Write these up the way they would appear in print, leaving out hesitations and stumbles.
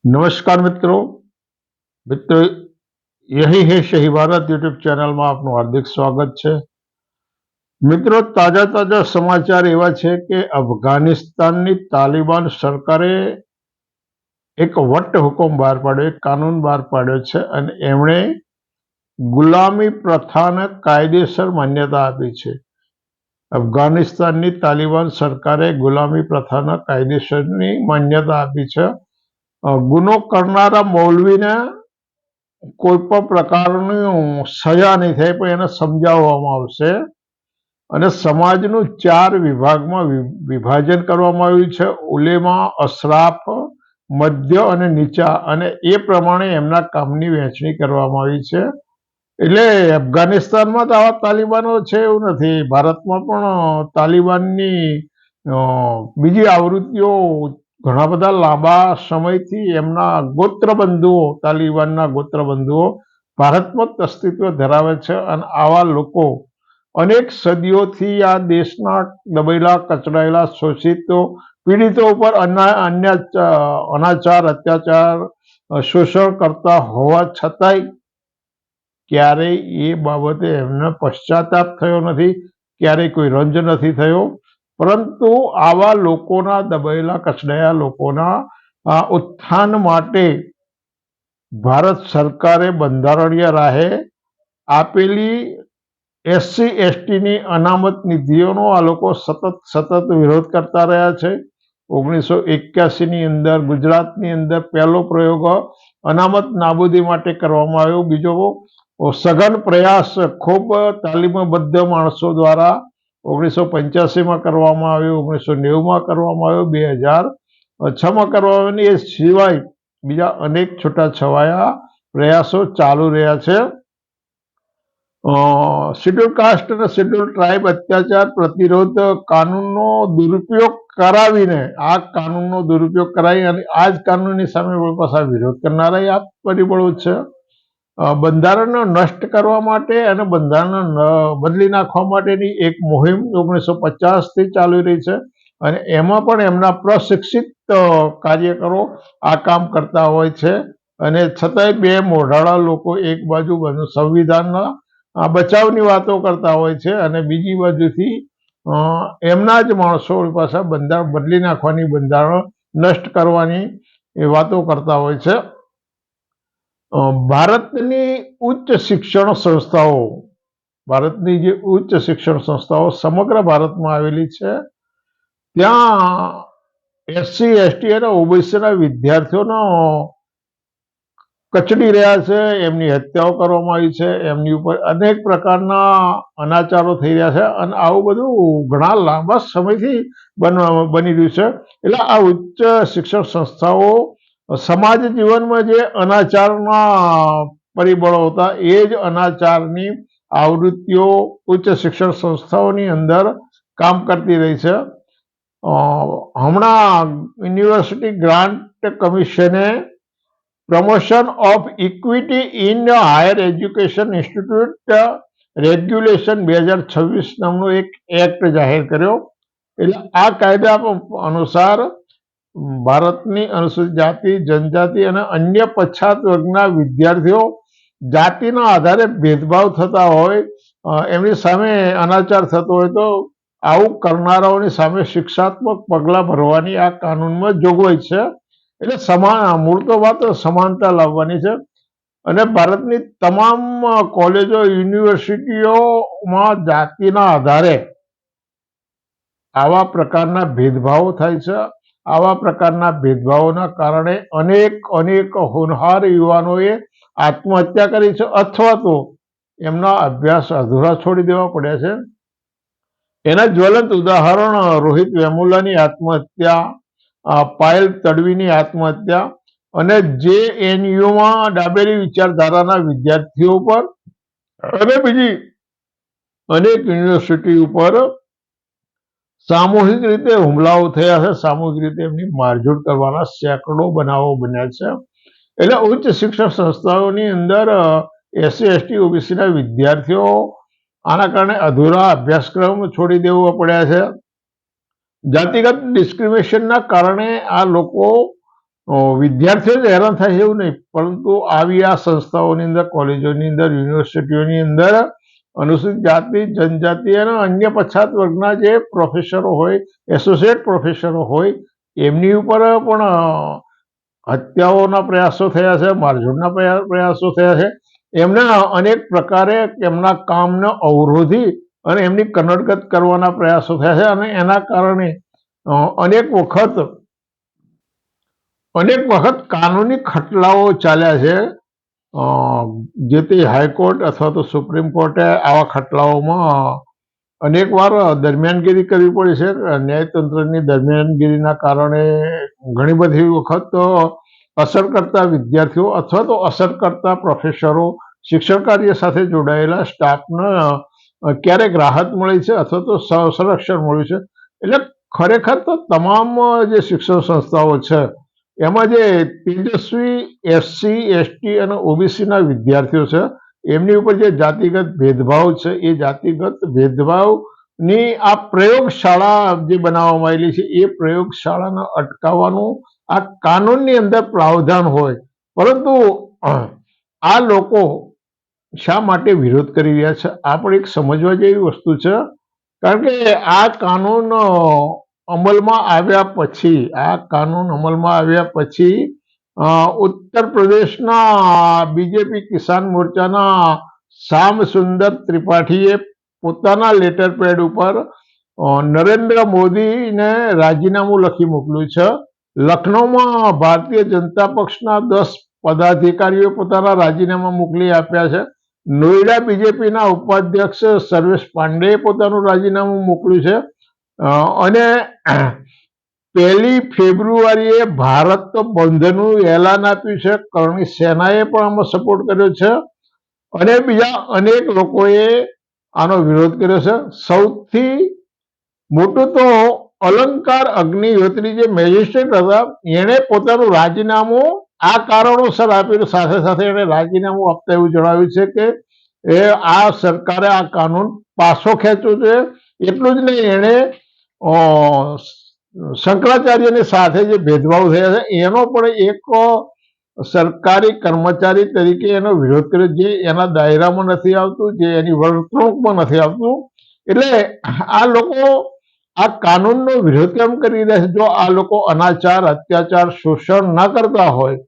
नमस्कार मित्रों। मित्रों, यही है सही भारत यूट्यूब चैनल में आपનું हार्दिक स्वागत છે। મિત્રો, તાજા સમાચાર એવા છે કે અફઘાનિસ્તાનની તાલિબાન સરકારે એક વટ હુકમ બહાર પાડ્યો, એક કાનૂન બહાર પાડ્યો છે અને એમણે ગુલામી પ્રથાને કાયદેસર માન્યતા આપી છે। અફઘાનિસ્તાનની તાલિબાન સરકારે ગુલામી પ્રથાને કાયદેસરની માન્યતા આપી છે। ગુનો કરનારા મૌલવીને કોઈ પણ પ્રકારની સજા નહીં થાય, પણ એને સમજાવવામાં આવશે અને સમાજનું 4 વિભાગમાં વિભાજન કરવામાં આવ્યું છે: ઉલેમા, અશરાફ, મધ્ય અને નીચા, અને એ પ્રમાણે એમના કામની વહેંચણી કરવામાં આવી છે। એટલે અફઘાનિસ્તાનમાં તો આવા તાલિબાનો છે એવું નથી, ભારતમાં પણ તાલિબાનની બીજી આવૃત્તિઓ ઘણા બધા લાંબા સમયથી એમના ગોત્રબંધુઓ, તાલિબાનના ગોત્રબંધુઓ ભારતમાં અસ્તિત્વ ધરાવે છે અને આવા લોકો અનેક સદીઓથી આ દેશના દબેલા, કચડાયેલા, શોષિતો, પીડિતો ઉપર અનાચાર, અત્યાચાર, શોષણ કરતા હોવા છતાંય ક્યારેય એ બાબતે એમને પશ્ચાતાપ થયો નથી, ક્યારેય કોઈ રંજ નથી થયો। પરંતુ આવા લોકોના, દબાયેલા, કચડાયા લોકોના ઉત્થાન માટે ભારત સરકારે બંધારણીય રાહે આપેલી SC/STની અનામત નિધિઓનો આ લોકો સતત વિરોધ કરતા રહ્યા છે। 1981ની અંદર ગુજરાતની અંદર પહેલો પ્રયોગ અનામત નાબૂદી માટે કરવામાં આવ્યો, બીજો સઘન પ્રયાસ ખૂબ તાલીમબદ્ધ માણસો દ્વારા 1985માં કરવામાં આવ્યો, 1990માં કરવામાં આવ્યો, 2006માં કરવામાં આવ્યો। એ સિવાય બીજા અનેક છૂટાછવાયા પ્રયાસો ચાલુ રહ્યા છે। શેડ્યુલ કાસ્ટ અને શેડ્યુલ ટ્રાઇબ અત્યાચાર પ્રતિરોધ કાનૂનનો દુરુપયોગ કરાવીને, આ કાનૂનનો દુરુપયોગ કરાવી અને આ જ કાનૂનની સામે પાછા વિરોધ કરનારા આ પરિબળો છે। બંધારણને નષ્ટ કરવા માટે અને બંધારણને બદલી નાખવા માટેની એક મુહિમ 1950થી ચાલી રહી છે અને એમાં પણ એમના પ્રશિક્ષિત કાર્યકરો આ કામ કરતા હોય છે અને છતાંય બે મોઢાળા લોકો એક બાજુ સંવિધાનના બચાવની વાતો કરતા હોય છે અને બીજી બાજુથી એમના જ માણસો પાછા બંધારણ બદલી નાખવાની, બંધારણ નષ્ટ કરવાની એ વાતો કરતા હોય છે। ભારતની ઉચ્ચ શિક્ષણ સંસ્થાઓ, ભારતની જે ઉચ્ચ શિક્ષણ સંસ્થાઓ સમગ્ર ભારતમાં આવેલી છે, ત્યાં SC/ST અને OBCના વિદ્યાર્થીઓનો કચડી રહ્યા છે, એમની હત્યાઓ કરવામાં આવી છે, એમની ઉપર અનેક પ્રકારના અનાચારો થઈ રહ્યા છે અને આવું બધું ઘણા લાંબા સમયથી બની રહ્યું છે। એટલે આ ઉચ્ચ શિક્ષણ સંસ્થાઓ સમાજ જીવનમાં જે અનાચારના પરિબળો હતા એ જ અનાચારની આવૃત્તિઓ ઉચ્ચ શિક્ષણ સંસ્થાઓની અંદર કામ કરતી રહી છે। હમણાં યુનિવર્સિટી ગ્રાન્ટ કમિશને promotion of equity in higher education institute regulation 2026 નામનો એક એક્ટ જાહેર કર્યો। એટલે આ કાયદા અનુસાર ભારતની અનુસૂચિત જાતિ, જનજાતિ અને અન્ય પછાત વર્ગના વિદ્યાર્થીઓ જાતિના આધારે ભેદભાવ થતા હોય, એમની સામે અનાચાર થતો હોય તો આવું કરનારાઓની સામે શિક્ષાત્મક પગલાં ભરવાની આ કાનૂનમાં જોગવાઈ છે। એટલે મૂળ તો વાત સમાનતા લાવવાની છે અને ભારતની તમામ કોલેજો, યુનિવર્સિટીઓમાં જાતિના આધારે આવા પ્રકારના ભેદભાવો થાય છે। આવા પ્રકારના ભેદભાવોના કારણે અનેક હોનહાર યુવાનોએ આત્મહત્યા કરી છે અથવા તો એમના અભ્યાસ અધૂરા છોડી દેવા પડ્યા છે। એના જ્વલંત ઉદાહરણ રોહિત વેમુલાની આત્મહત્યા, પાયલ તડવીની આત્મહત્યા અને JNUમાં ડાબેરી વિચારધારાના વિદ્યાર્થીઓ પર અને બીજી અનેક યુનિવર્સિટી ઉપર સામૂહિક રીતે હુમલાઓ થયા છે, સામૂહિક રીતે એમની મારઝૂડ કરવાના સેંકડો બનાવો બન્યા છે। એટલે ઉચ્ચ શિક્ષણ સંસ્થાઓની અંદર SC/ST OBCના વિદ્યાર્થીઓ આના કારણે અધૂરા અભ્યાસક્રમ છોડી દેવા પડ્યા છે। જાતિગત ડિસ્ક્રિમિનેશનના કારણે આ લોકો વિદ્યાર્થીઓ જ હેરાન થાય એવું નહીં, પરંતુ આવી આ સંસ્થાઓની અંદર, કોલેજોની અંદર, યુનિવર્સિટીઓની અંદર અનુસૂચિત જાતિ, જનજાતિ અને અન્ય પછાત વર્ગના જે પ્રોફેસરો હોય, એસોસિએટ પ્રોફેસરો હોય, એમની ઉપર પણ હત્યાઓના પ્રયાસો થયા છે, મારઝૂડના પ્રયાસો થયા છે. એમના અનેક પ્રકારે એમના કામને અવરોધી અને એમની કનડગત કરવાના પ્રયાસો થયા છે અને એના કારણે અનેક વખત કાનૂની ખટલાઓ ચાલ્યા છે. જે તે હાઈકોર્ટ અથવા તો સુપ્રીમ કોર્ટે આવા ખટલાઓમાં અનેક વાર દરમિયાનગીરી કરવી પડી છે. ન્યાયતંત્રની દરમિયાનગીરીના કારણે ઘણી બધી વખત અસર કરતા વિદ્યાર્થીઓ અથવા તો અસર કરતા પ્રોફેસરો, શિક્ષણ કાર્ય સાથે જોડાયેલા સ્ટાફને ક્યારેક રાહત મળી છે અથવા તો સંરક્ષણ મળ્યું છે. એટલે ખરેખર તો તમામ જે શિક્ષણ સંસ્થાઓ છે એમાં જે તેજસ્વી એસસી, એસટી અને ઓબીસીના વિદ્યાર્થીઓ છે એમની ઉપર જે જાતિગત ભેદભાવ છે એ જાતિગત ભેદભાવની આ પ્રયોગશાળા જે બનાવવામાં આવેલી છે એ પ્રયોગશાળાને અટકાવવાનું આ કાનૂનની અંદર પ્રાવધાન હોય, પરંતુ આ લોકો શા માટે વિરોધ કરી રહ્યા છે આ પણ એક સમજવા જેવી વસ્તુ છે. કારણ કે આ કાનૂન અમલમાં આવ્યા પછી ઉત્તર પ્રદેશના બીજેપી કિસાન મોરચાના શ્યામ સુંદર ત્રિપાઠીએ પોતાના લેટર પેડ ઉપર નરેન્દ્ર મોદીને રાજીનામું લખી મોકલ્યું છે. લખનૌમાં ભારતીય જનતા પક્ષના 10 પદાધિકારીઓ પોતાના રાજીનામા મોકલી આપ્યા છે. નોઈડા બીજેપીના ઉપાધ્યક્ષ સર્વેશ પાંડેએ પોતાનું રાજીનામું મોકલ્યું છે અને 1 ફેબ્રુઆરીએ ભારત બંધનું એલાન આપ્યું છે. કરણી સેનાએ પણ આમાં સપોર્ટ કર્યો છે અને બીજા અનેક લોકોએ આનો વિરોધ કર્યો છે. સૌથી મોટું તો અલંકાર અગ્નિહોત્રી જે મેજિસ્ટ્રેટ હતા એણે પોતાનું રાજીનામું આ કારણોસર આપ્યું. સાથે સાથે એણે રાજીનામું આપતા એવું જણાવ્યું છે કે આ સરકારે આ કાનૂન પાછો ખેંચવો જોઈએ. એટલું જ નહીં, એણે શંકરાચાર્યની સાથે જે ભેદભાવ થયા છે એનો પણ એક સરકારી કર્મચારી તરીકે એનો વિરોધ કર્યો, જે એના દાયરામાં નથી આવતું, જે એની વર્તણૂકમાં નથી આવતું. એટલે આ લોકો આ કાનૂનનો વિરોધ કેમ કરી રહ્યા છે? જો આ લોકો અનાચાર, અત્યાચાર, શોષણ ના કરતા હોય,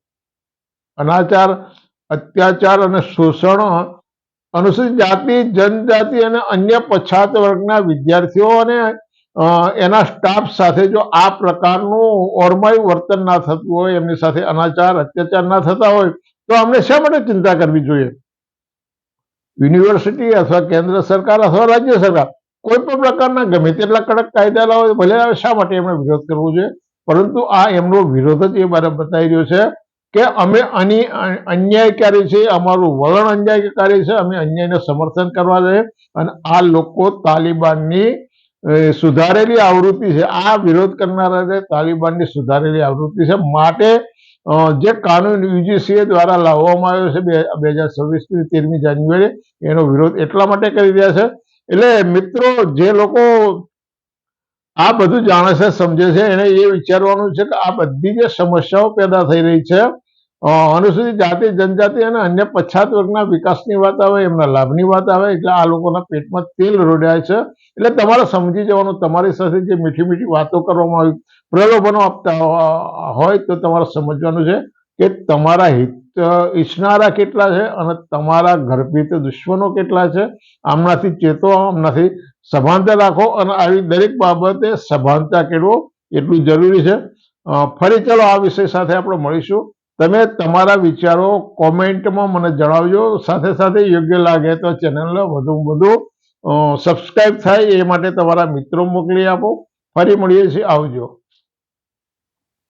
અનાચાર, અત્યાચાર અને શોષણ અનુસૂચિત જાતિ, જનજાતિ અને અન્ય પછાત વર્ગના વિદ્યાર્થીઓ અને એના સ્ટાફ સાથે જો આ પ્રકારનું ઓરમાયું વર્તન ના થતું હોય, એમની સાથે અનાચાર, અત્યાચાર ના થતા હોય તો અમને શા માટે ચિંતા કરવી જોઈએ? યુનિવર્સિટી અથવા કેન્દ્ર સરકાર અથવા રાજ્ય સરકાર કોઈ પણ પ્રકારના ગમે તેટલા કડક કાયદા લાવે ભલે, શા માટે એમણે વિરોધ કરવો જોઈએ? પરંતુ આ એમનો વિરોધ જ એ બતાવી રહ્યો છે કે અમે અન્યાયકારી છે, અમારું વલણ અન્યાયકારી છે, અમે અન્યાયને સમર્થન કરવા જોઈએ. અને આ લોકો તાલિબાનની સુધારેલી આવૃત્તિ છે. આ વિરોધ કરનારા તાલિબાનની સુધારેલી આવૃત્તિ છે. માટે જે કાનૂન યુજીસીએ દ્વારા લાવવામાં આવ્યો છે 2026ની 13મી જાન્યુઆરી, એનો વિરોધ એટલા માટે કરી રહ્યા છે. એટલે મિત્રો, જે લોકો આ બધું જાણે છે, સમજે છે, એને એ વિચારવાનું છે કે આ બધી જે સમસ્યાઓ પેદા થઈ રહી છે, અનુસૂચિત જાતિ, જનજાતિ અને અન્ય પછાત વર્ગના વિકાસની વાત આવે, એમના લાભની વાત આવે એટલે આ લોકોના પેટમાં તેલ રોડાય છે. એટલે તમારે સમજી જવાનું, તમારી સાથે જે મીઠી મીઠી વાતો કરવામાં આવી, પ્રલોભનો આપતા હોય તો તમારે સમજવાનું છે કે તમારા હિત ઈચ્છનારા કેટલા છે અને તમારા ગર્ભિત દુશ્મનો કેટલા છે. આમનાથી ચેતો, આમનાથી સભાનતા રાખો અને આવી દરેક બાબતે સભાનતા કેળવો એટલું જરૂરી છે. ફરી ચાલો આ વિષય સાથે આપણે મળીશું. તમે તમારા વિચારો કોમેન્ટમાં મને જણાવજો. સાથે સાથે યોગ્ય લાગે તો ચેનલને વધુમાં વધુ સબસ્ક્રાઇબ થાય એ માટે તમારા મિત્રો મોકલી આપો. ફરી મળીએ છીએ. આવજો.